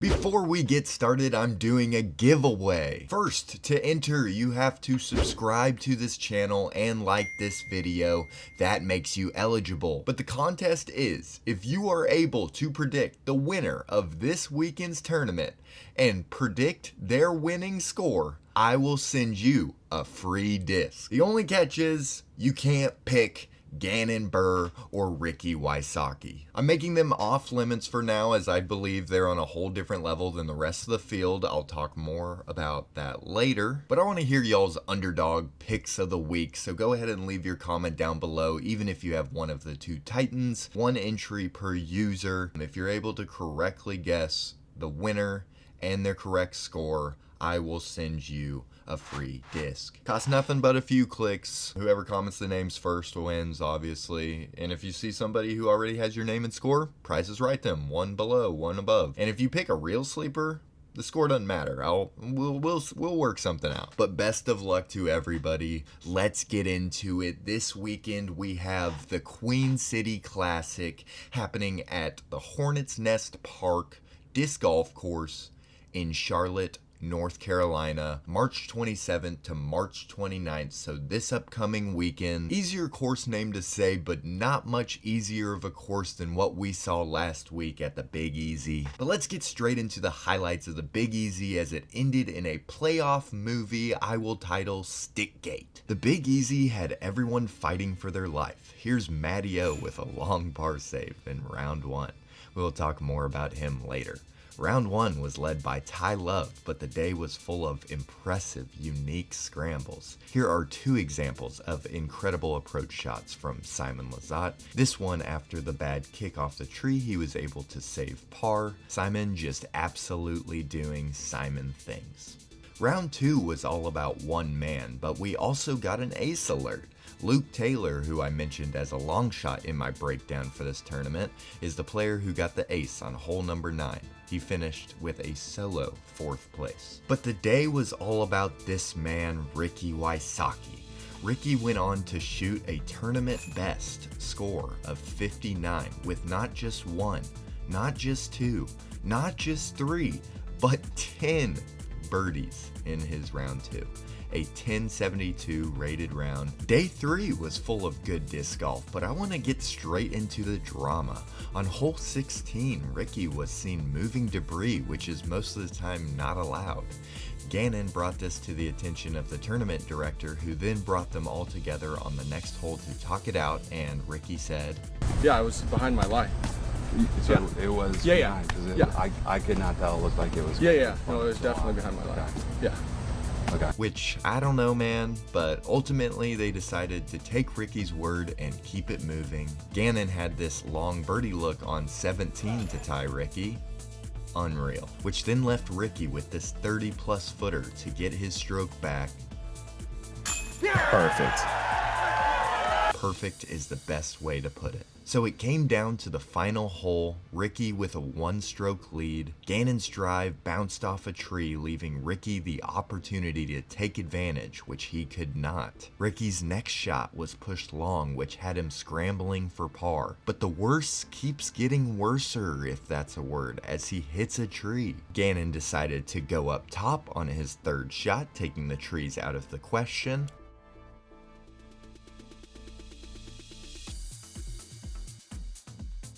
Before we get started, I'm doing a giveaway. First, to enter, you have to subscribe to this channel and like this video. That makes you eligible. But the contest is, if you are able to predict the winner of this weekend's tournament and predict their winning score, I will send you a free disc. The only catch is, you can't pick Gannon Burh or Wysocki. I'm making them off limits for now, as I believe they're on a whole different level than the rest of the field. I'll talk more about that later, but I want to hear y'all's underdog picks of the week, so go ahead and leave your comment down below, even if you have one of the two titans. One entry per user. If you're able to correctly guess the winner and their correct score, I will send you a free disc. Costs nothing but a few clicks. Whoever comments the names first wins, obviously. And if you see somebody who already has your name and score, Price is Right them. One below, one above. And if you pick a real sleeper, the score doesn't matter. We'll work something out. But best of luck to everybody. Let's get into it. This weekend we have the Queen City Classic happening at the Hornet's Nest Park Disc Golf Course in Charlotte, North Carolina, March 27th to March 29th, so this upcoming weekend. Easier course name to say, but not much easier of a course than what we saw last week at the Big Easy. But let's get straight into the highlights of the Big Easy, as it ended in a playoff movie I will title Stickgate. The Big Easy had everyone fighting for their life. Here's Matty O with a long par save in round one. We'll talk more about him later. Round one was led by Ty Love, but the day was full of impressive, unique scrambles. Here are two examples of incredible approach shots from Simon Lizotte. This one, after the bad kick off the tree, he was able to save par. Simon just absolutely doing Simon things. Round two was all about one man, but we also got an ace alert. Luke Taylor, who I mentioned as a long shot in my breakdown for this tournament, is the player who got the ace on hole number 9. He finished with a solo 4th place. But the day was all about this man, Wysocki. Ricky went on to shoot a tournament best score of 59 with not just one, not just two, not just three, but 10 birdies in his round two. A 1072 rated round. Day 3 was full of good disc golf, but I want to get straight into the drama. On hole 16, Ricky was seen moving debris, which is most of the time not allowed. Gannon brought this to the attention of the tournament director, who then brought them all together on the next hole to talk it out, and Ricky said, "Yeah, I was behind my line." So it was behind, because I could not tell. It looked like it was. Yeah. No, it was definitely behind my line. Okay. Yeah. Okay. Which, I don't know, man, but ultimately they decided to take Ricky's word and keep it moving. Gannon had this long birdie look on 17 to tie Ricky. Unreal. Which then left Ricky with this 30-plus footer to get his stroke back. Perfect. Perfect is the best way to put it. So it came down to the final hole, Ricky with a 1-stroke lead. Gannon's drive bounced off a tree, leaving Ricky the opportunity to take advantage, which he could not. Ricky's next shot was pushed long, which had him scrambling for par. But the worse keeps getting worser, if that's a word, as he hits a tree. Gannon decided to go up top on his 3rd shot, taking the trees out of the question.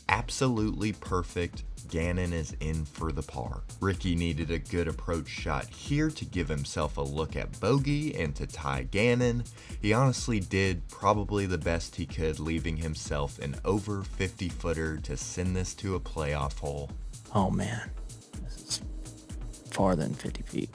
Absolutely perfect. Gannon is in for the par. Ricky needed a good approach shot here to give himself a look at bogey and to tie Gannon. He honestly did probably the best he could, leaving himself an over 50-footer to send this to a playoff hole. Oh man, this is farther than 50 feet.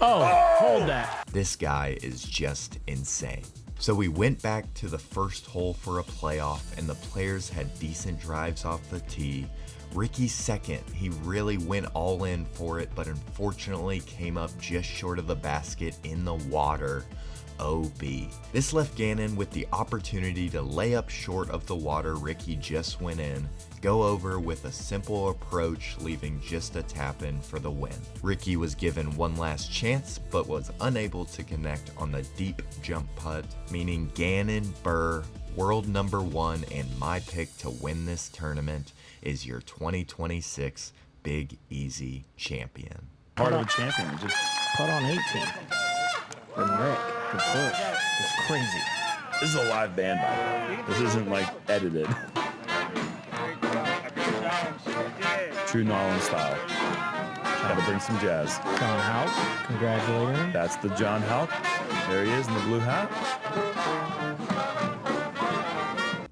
Oh, hold that. This guy is just insane. So we went back to the first hole for a playoff, and the players had decent drives off the tee. Ricky's second, he really went all in for it, but unfortunately came up just short of the basket in the water. OB. This left Gannon with the opportunity to lay up short of the water Ricky just went in, go over with a simple approach, leaving just a tap in for the win. Ricky was given one last chance, but was unable to connect on the deep jump putt, meaning Gannon Buhr, world number 1 and my pick to win this tournament, is your 2026 Big Easy champion. Part of a champion. Just put on 18. From Rick, the push. It's crazy. This is a live band, by the way. This isn't like edited. True Nolan style. Gotta bring some jazz. John Hout, congratulating him. That's the John Hout. There he is in the blue hat.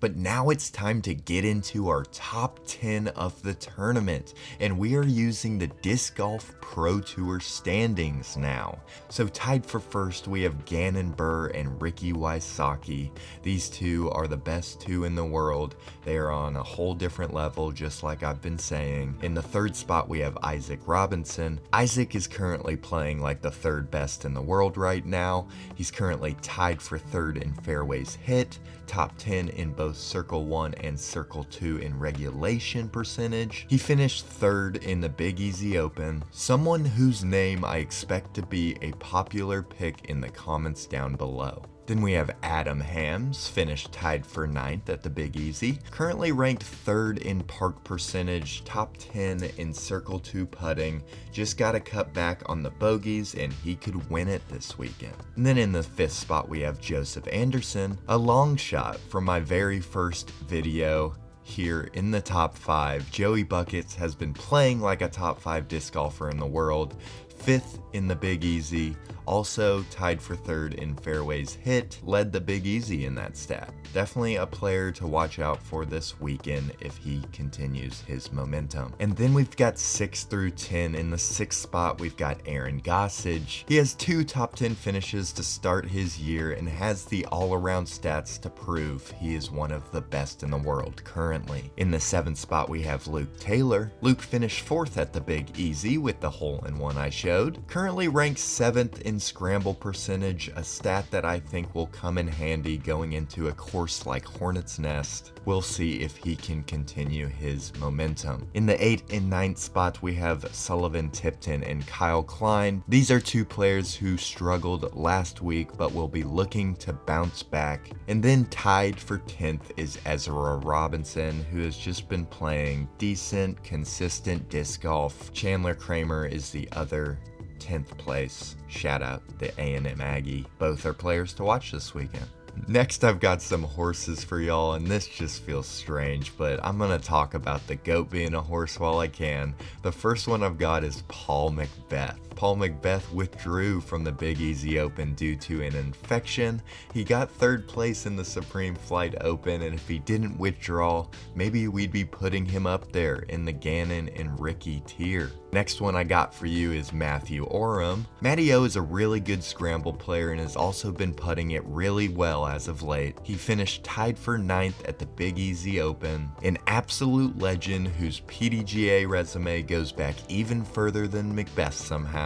But now it's time to get into our top 10 of the tournament, and we are using the Disc Golf Pro Tour standings now. So tied for first, we have Gannon Burh and Ricky Wysocki. These two are the best two in the world. They are on a whole different level, just like I've been saying. In the third spot, we have Ezra Robinson. Isaac is currently playing like the third best in the world right now. He's currently tied for third in fairways hit, top 10 in both Circle 1 and Circle 2 in regulation percentage. He finished third in the Big Easy Open, someone whose name I expect to be a popular pick in the comments down below. Then we have Adam Hams, finished tied for 9th at the Big Easy, currently ranked 3rd in park percentage, top 10 in Circle 2 putting, just got to cut back on the bogeys and he could win it this weekend. And then in the 5th spot we have Joseph Anderson, a long shot from my very first video here in the top 5. Joey Buckets has been playing like a top 5 disc golfer in the world, 5th in the Big Easy, also tied for 3rd in fairways hit, led the Big Easy in that stat. Definitely a player to watch out for this weekend if he continues his momentum. And then we've got 6 through 10. In the 6th spot, we've got Aaron Gossage. He has 2 top 10 finishes to start his year and has the all-around stats to prove he is one of the best in the world currently. In the 7th spot, we have Luke Taylor. Luke finished 4th at the Big Easy with the hole-in-one I showed. Currently ranked 7th in scramble percentage, a stat that I think will come in handy going into a course like Hornet's Nest. We'll see if he can continue his momentum. In the 8th and 9th spot, we have Sullivan Tipton and Kyle Klein. These are 2 players who struggled last week but will be looking to bounce back. And then tied for 10th is Ezra Robinson, who has just been playing decent, consistent disc golf. Chandler Kramer is the other 10th place. Shout out the A&M Aggie. Both are players to watch this weekend. Next, I've got some horses for y'all, and this just feels strange, but I'm gonna talk about the GOAT being a horse while I can. The first one I've got is Paul McBeth. Paul McBeth withdrew from the Big Easy Open due to an infection. He got 3rd place in the Supreme Flight Open, and if he didn't withdraw, maybe we'd be putting him up there in the Gannon and Ricky tier. Next one I got for you is Matthew Oram. Matty O is a really good scramble player and has also been putting it really well as of late. He finished tied for 9th at the Big Easy Open, an absolute legend whose PDGA resume goes back even further than McBeth somehow.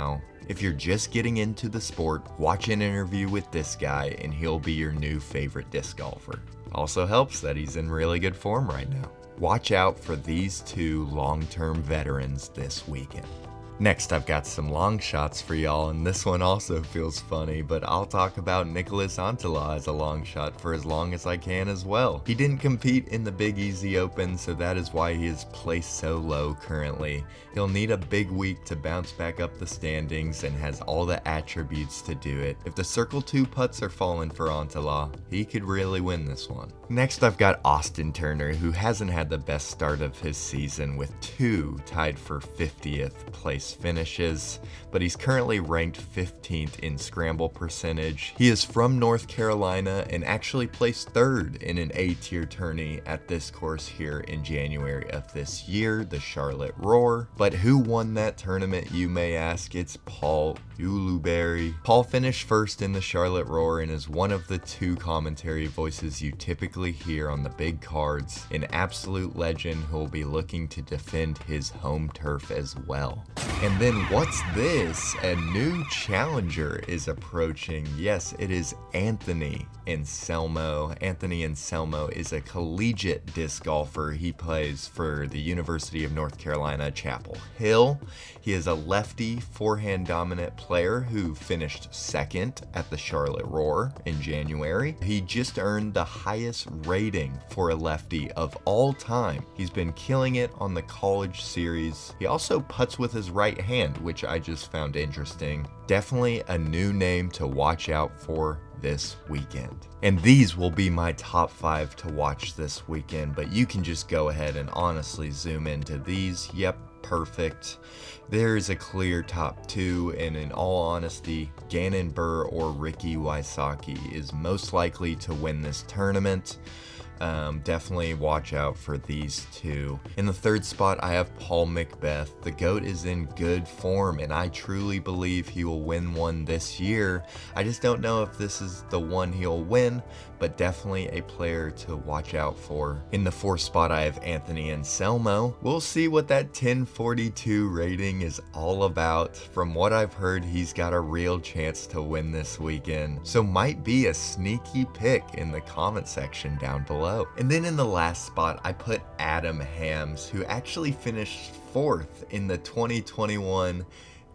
If you're just getting into the sport, watch an interview with this guy and he'll be your new favorite disc golfer. Also helps that he's in really good form right now. Watch out for these 2 long-term veterans this weekend. Next, I've got some long shots for y'all, and this one also feels funny, but I'll talk about Niklas Anttila as a long shot for as long as I can as well. He didn't compete in the Big Easy Open, so that is why he is placed so low currently. He'll need a big week to bounce back up the standings and has all the attributes to do it. If the Circle 2 putts are falling for Anttila, he could really win this one. Next, I've got Austin Turner, who hasn't had the best start of his season with 2 tied for 50th place finishes, but he's currently ranked 15th in scramble percentage. He is from North Carolina and actually placed 3rd in an A-tier tourney at this course here in January of this year, the Charlotte Roar. But who won that tournament, you may ask? It's Paul Ulibarri. Paul finished 1st in the Charlotte Roar and is one of the 2 commentary voices you typically hear on the big cards, an absolute legend who will be looking to defend his home turf as well. And then what's this? A new challenger is approaching. Yes, it is Anthony Anselmo. Anthony Anselmo is a collegiate disc golfer. He plays for the University of North Carolina, Chapel Hill. He is a lefty, forehand dominant player who finished second at the Charlotte Roar in January. He just earned the highest rating for a lefty of all time. He's been killing it on the college series. He also putts with his right hand, which I just found interesting. Definitely a new name to watch out for this weekend. And these will be my top 5 to watch this weekend, but you can just go ahead and honestly zoom into these. Yep, perfect. There is a clear top 2, and in all honesty, Gannon Buhr or Ricky Wysocki is most likely to win this tournament. Definitely watch out for these two. In the 3rd spot, I have Paul McBeth. The GOAT is in good form, and I truly believe he will win one this year. I just don't know if this is the one he'll win, but definitely a player to watch out for. In the 4th spot, I have Anthony Anselmo. We'll see what that 1042 rating is all about. From what I've heard, he's got a real chance to win this weekend, so might be a sneaky pick in the comment section down below. And then in the last spot, I put Adam Hams, who actually finished 4th in the 2021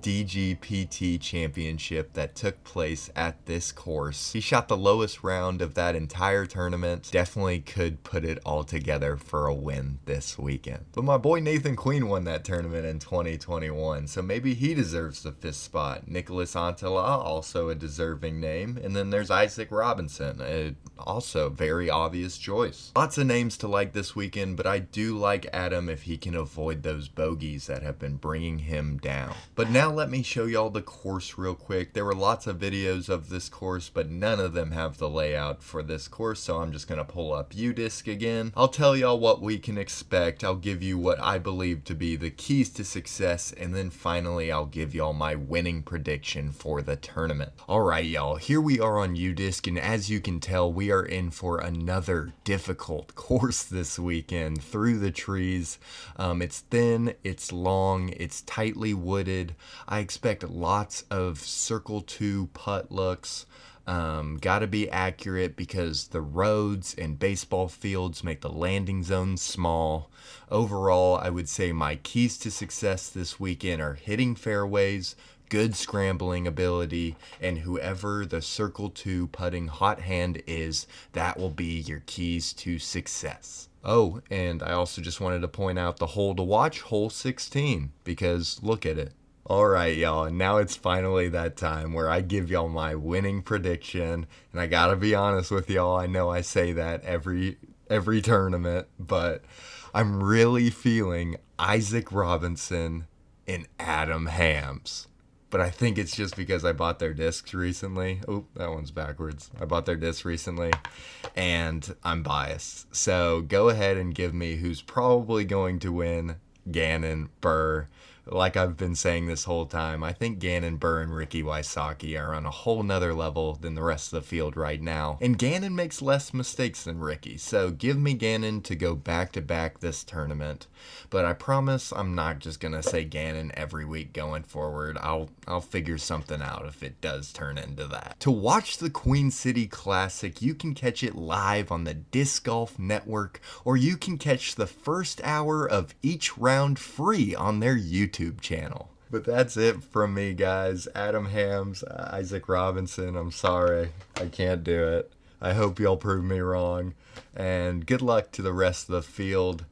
DGPT championship that took place at this course. He shot the lowest round of that entire tournament. Definitely could put it all together for a win this weekend. But my boy Nathan Queen won that tournament in 2021, so maybe he deserves the 5th spot. Niklas Anttila, also a deserving name. And then there's Ezra Robinson, also very obvious choice. Lots of names to like this weekend, but I do like Adam if he can avoid those bogeys that have been bringing him down. But now let me show y'all the course real quick. There were lots of videos of this course, but none of them have the layout for this course, so I'm just gonna pull up uDisc again. I'll tell y'all what we can expect. I'll give you what I believe to be the keys to success, and then finally I'll give y'all my winning prediction for the tournament. Alright y'all, here we are on uDisc, and as you can tell, we are in for another difficult course this weekend. Through the trees. It's thin, it's long, it's tightly wooded. I expect lots of circle 2 putt looks. Gotta be accurate because the roads and baseball fields make the landing zones small. Overall, I would say my keys to success this weekend are hitting fairways, good scrambling ability, and whoever the circle 2 putting hot hand is, that will be your keys to success. Oh, and I also just wanted to point out the hole to watch, hole 16, because look at it. Alright y'all, and now it's finally that time where I give y'all my winning prediction, and I gotta be honest with y'all, I know I say that every tournament, but I'm really feeling Ezra Robinson and Adam Hams. But I think it's just because I bought their discs recently. Oh, that one's backwards. I bought their discs recently, and I'm biased. So go ahead and give me who's probably going to win, Gannon Burh. Like I've been saying this whole time, I think Gannon Buhr and Ricky Wysocki are on a whole nother level than the rest of the field right now. And Gannon makes less mistakes than Ricky, so give me Gannon to go back-to-back this tournament. But I promise I'm not just going to say Gannon every week going forward. I'll figure something out if it does turn into that. To watch the Queen City Classic, you can catch it live on the Disc Golf Network, or you can catch the first hour of each round free on their YouTube channel. But that's it from me, guys. Adam Hams, Ezra Robinson, I'm sorry. I can't do it. I hope y'all prove me wrong. And good luck to the rest of the field.